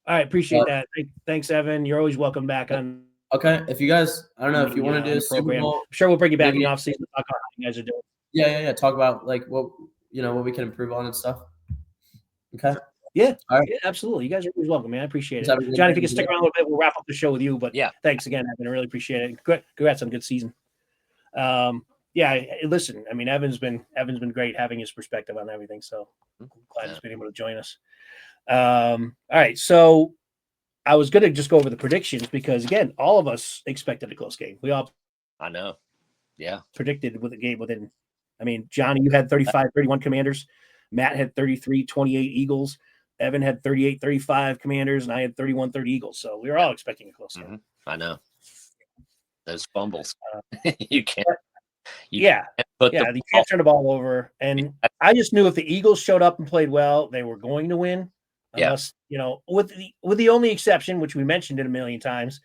All right, appreciate that. Thanks, Evan. You're always welcome back on. Okay, if you guys, I don't know if you want to do a Super Bowl. I'm sure we'll bring you back in the offseason to talk about how you guys are doing. Yeah. Talk about like what we can improve on and stuff. Okay. Yeah. All right. Yeah, absolutely. You guys are always welcome, man. I appreciate it. Johnny, if you can stick around a little bit, we'll wrap up the show with you. But thanks again, Evan. I really appreciate it. Congrats on a good season. Listen, I mean, Evan's been great having his perspective on everything. So I'm glad he's been able to join us. All right. So I was going to just go over the predictions because, again, all of us expected a close game. We all predicted with a game within. I mean, Johnny, you had 35-31 Commanders. Matt had 33-28 Eagles. Evan had 38-35 Commanders, and I had 31-30 Eagles. So we were all expecting a close game. I know. Those fumbles. You can't. You can't turn the ball over. And I just knew if the Eagles showed up and played well, they were going to win. Unless, with the only exception, which we mentioned it a million times,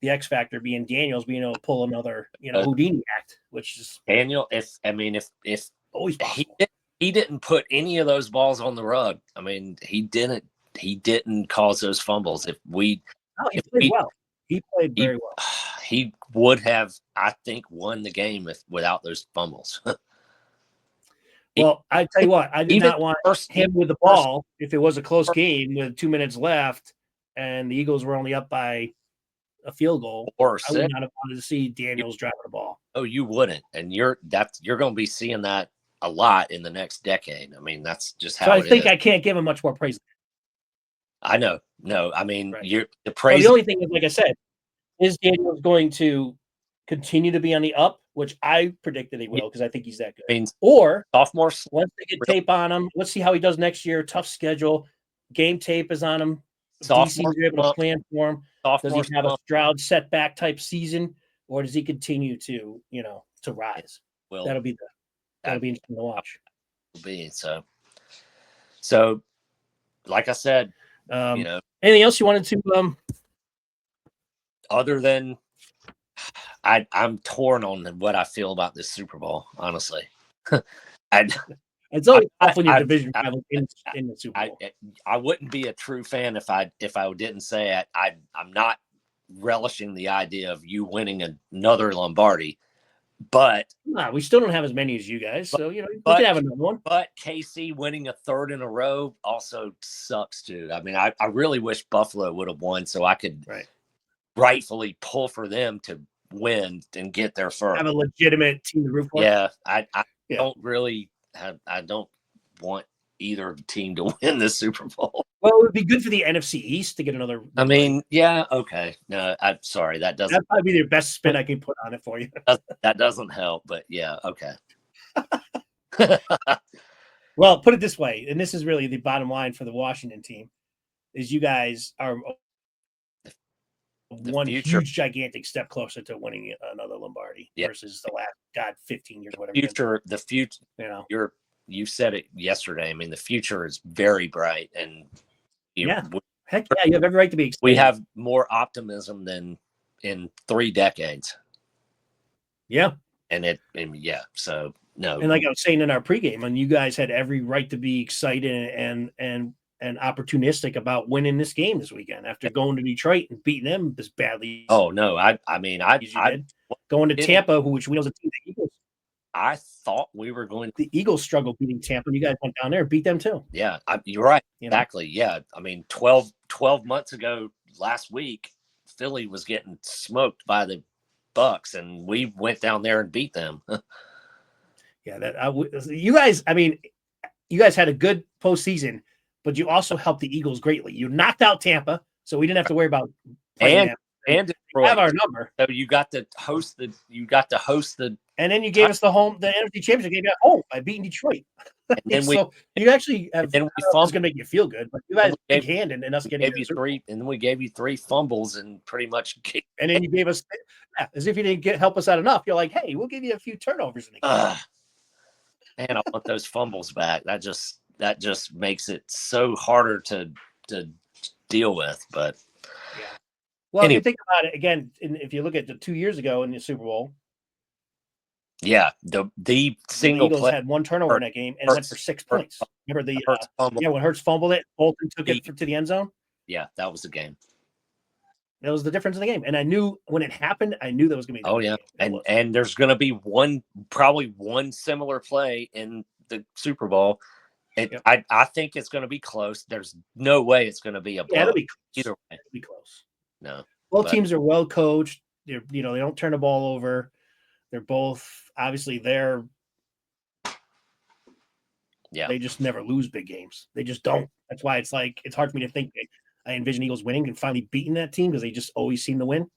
the X factor being Daniels being able to pull another, Houdini act, which is Daniel. If always possible. He didn't put any of those balls on the rug. I mean, he didn't cause those fumbles. He played well. He played very well. He would have, I think, won the game without those fumbles. Well, I tell you what, I did not want him with the ball if it was a close game with 2 minutes left and the Eagles were only up by a field goal. I would not have wanted to see Daniels driving the ball. Oh, you wouldn't, and you're going to be seeing that a lot in the next decade. I mean, that's just how. So I think I can't give him much more praise. I know. No, I mean, right. The praise. Well, the only thing is, like I said, is Daniels going to continue to be on the up, which I predicted he will because I think he's that good. Or sophomore, once they get tape on him, let's see how he does next year. Tough schedule. Game tape is on him. DC's able to plan for him. Does he have a Stroud setback type season, or does he continue to, to rise? Well, that'll be interesting to watch. So, like I said, anything else you wanted to? Other than, I'm torn on what I feel about this Super Bowl. Honestly, it's always tough when your division rival in the Super Bowl. I wouldn't be a true fan if I didn't say it. I'm not relishing the idea of you winning another Lombardi, but we still don't have as many as you guys. So we can have another one. But KC winning a third in a row also sucks too. I mean, I really wish Buffalo would have won so I could rightfully pull for them to win and get their first. Have a legitimate team to root for. Yeah, I don't really. I don't want either team to win the Super Bowl. Well, it would be good for the NFC East to get another. I mean, yeah, okay. No, I'm sorry. That'd probably be the best spin I can put on it for you. That doesn't help, but yeah, okay. Well, put it this way, and this is really the bottom line for the Washington team, is you guys are huge, gigantic step closer to winning another Lombardi versus the last 15 years, whatever. The future. You said it yesterday. I mean, the future is very bright, and heck yeah, you have every right to be excited. We have more optimism than in 3 decades. Yeah, So no, and like I was saying in our pregame, and you guys had every right to be excited and opportunistic about winning this game this weekend after going to Detroit and beating them as badly. Oh no, I did. Going to Tampa, which was a team the Eagles. I thought we were going. The Eagles struggled beating Tampa. You guys went down there and beat them too. Yeah, you're right. Exactly. Yeah, I mean, 12 months ago, last week, Philly was getting smoked by the Bucks, and we went down there and beat them. You guys. I mean, you guys had a good postseason, but you also helped the Eagles greatly. You knocked out Tampa, so we didn't have to worry about and Detroit. Have our number. So you got to host the. And then you gave us the NFC Championship game at home by beating Detroit. And so you actually have. And it's going to make you feel good, but you guys big hand and us getting three, and then we gave you 3 fumbles and pretty much. And then you gave us, as if you didn't help us out enough. You're like, hey, we'll give you a few turnovers in the game. Man, I want those fumbles back. That just makes it so harder to deal with. But well, if you think about it again, if you look at the 2 years ago in the Super Bowl. Yeah, the single Eagles had 1 turnover in that game and went for 6 points. Remember when Hurts fumbled it, Bolton took it to the end zone. Yeah, that was the game. That was the difference in the game, and I knew when it happened. I knew that was going to be. Oh yeah, and there's going to be probably one similar play in the Super Bowl. I think it's going to be close. There's no way it's going to be a blow. It'll be close. Either way. It'll be close. No, both teams are well coached. They don't turn the ball over. They're both obviously there. Yeah, they just never lose big games. They just don't. That's why it's hard for me to think. I envision Eagles winning and finally beating that team because they just always seem to win.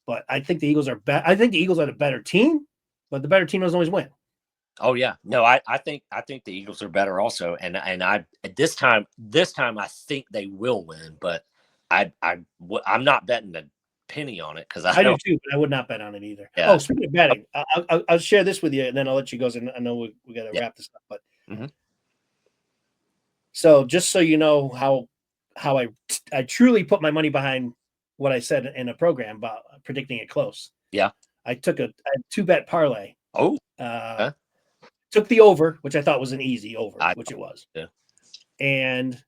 But I think the Eagles are I think the Eagles are the better team, but the better team doesn't always win. Oh yeah, no, I think the Eagles are better also, and I this time I think they will win, but I'm not betting a penny on it because I do too, but I would not bet on it either. Yeah. Oh, speaking of betting, I'll share this with you, and then I'll let you go. And I know we got to wrap this up, but so just so you know how I truly put my money behind what I said in a program about predicting it close. Yeah. I took a 2-bet parlay. Oh. Took the over, which I thought was an easy over, which it was. Yeah. And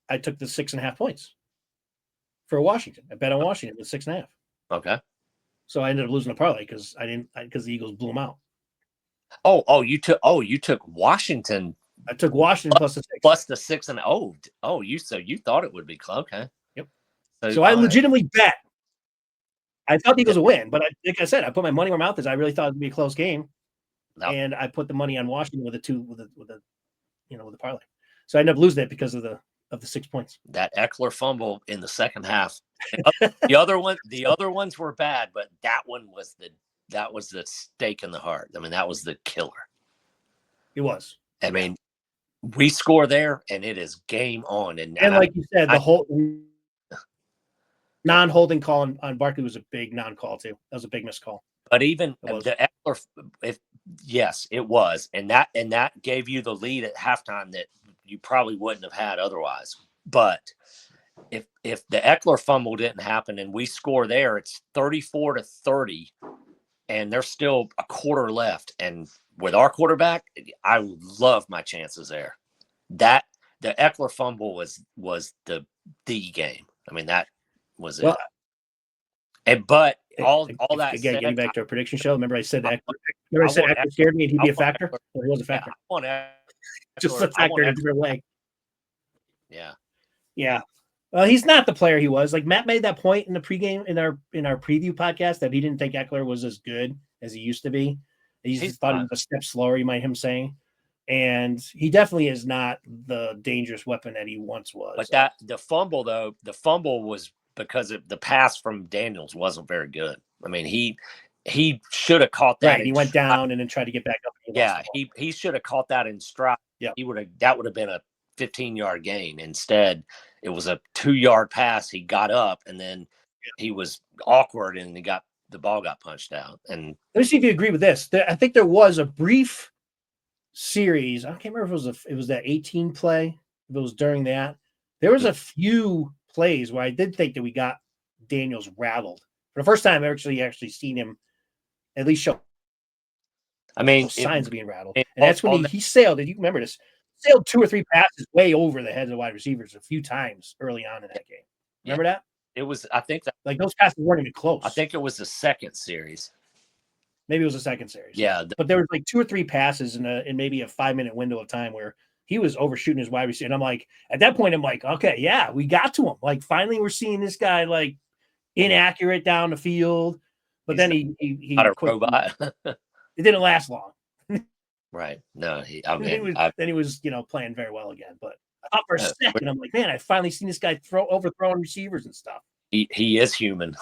I took the 6.5 points for Washington. I bet on Washington with 6.5. Okay. So I ended up losing the parlay because the Eagles blew them out. You took Washington. I took Washington plus the 6. Plus the 6 and you thought it would be close. Okay. Yep. So I legitimately bet. I thought the Eagles would win, but like I said, I put my money where my mouth is. I really thought it would be a close game. No. And I put the money on Washington with the parlay. So I ended up losing it because of the 6 points. That Eckler fumble in the second half. The other ones were bad, but that one was the stake in the heart. I mean, that was the killer. It was. I mean, we score there, and it is game on. And like you said, the whole non-holding call on Barkley was a big non-call too. That was a big missed call. But even the Eckler, yes, it was, and that gave you the lead at halftime that you probably wouldn't have had otherwise. But if the Eckler fumble didn't happen and we score there, it's 34-30, and there's still a quarter left. And with our quarterback, I love my chances there. That the Eckler fumble was the game. I mean, that was it. But all that again, said, getting back to our prediction show. Remember, I said that. Remember, I said Eckler scared me and he'd be a factor. Well, he was a factor. Just a factor in a different way. Yeah. Yeah. Well, he's not the player he was. Like Matt made that point in the pregame in our preview podcast that he didn't think Eckler was as good as he used to be. He just thought he was a step slower. You might him saying, and he definitely is not the dangerous weapon that he once was. But the fumble was because the pass from Daniels wasn't very good. I mean, he should have caught that. Right, he went down and then tried to get back up. Yeah, he should have caught that in stride. Yeah, that would have been a 15-yard gain. Instead, it was a 2-yard pass. He got up and then he was awkward and the ball got punched out. And let me see if you agree with this. I think there was a brief series. I can't remember if it was that 18 play. If it was during that, there was a few plays where I did think that we got Daniels rattled for the first time. I've actually seen him at least show. I mean, signs of being rattled, and that's when he sailed. Did you remember this? Sailed 2 or 3 passes way over the heads of wide receivers a few times early on in that game. Remember that? It was. I think that like those passes weren't even close. I think it was the second series. Maybe it was the second series. Yeah, but there was like 2 or 3 passes in maybe a 5-minute window of time where he was overshooting his wide receiver. And I'm like, at that point, I'm like, okay, yeah, we got to him. Like, finally, we're seeing this guy like inaccurate down the field. But then he not a robot. It didn't last long. Right. No, he was playing very well again. But I thought for a second, I'm like, man, I've finally seen this guy overthrowing receivers and stuff. He is human.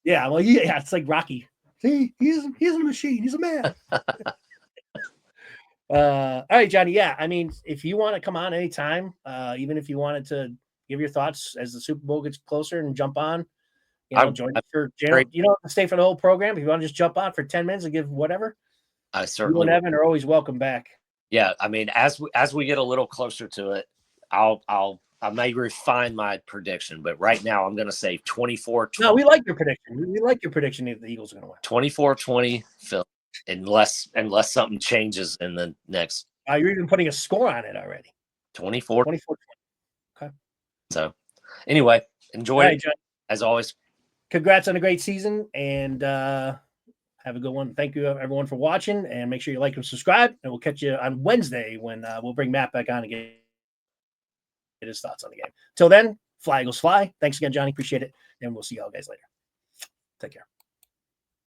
Yeah, well, yeah, it's like Rocky. See, he's a machine. He's a man. All right, Johnny. Yeah, I mean, if you want to come on anytime, even if you wanted to give your thoughts as the Super Bowl gets closer and jump on, join us for you don't have to stay for the whole program. If you want to just jump on for 10 minutes and give whatever, I certainly. You and Evan are always welcome back. Yeah, I mean, as we get a little closer to it, I may refine my prediction, but right now I'm going to say 24-20. No, we like your prediction. We like your prediction that the Eagles are going to win. 24-20, Phil, unless something changes in the next. You're even putting a score on it already. 24. 24-20. Okay. So, anyway, enjoy it, John. As always. Congrats on a great season, and have a good one. Thank you, everyone, for watching, and make sure you like and subscribe, and we'll catch you on Wednesday when we'll bring Matt back on again. Get his thoughts on the game. Till then, fly Eagles fly. Thanks again, Johnny. Appreciate it. And we'll see y'all guys later. Take care.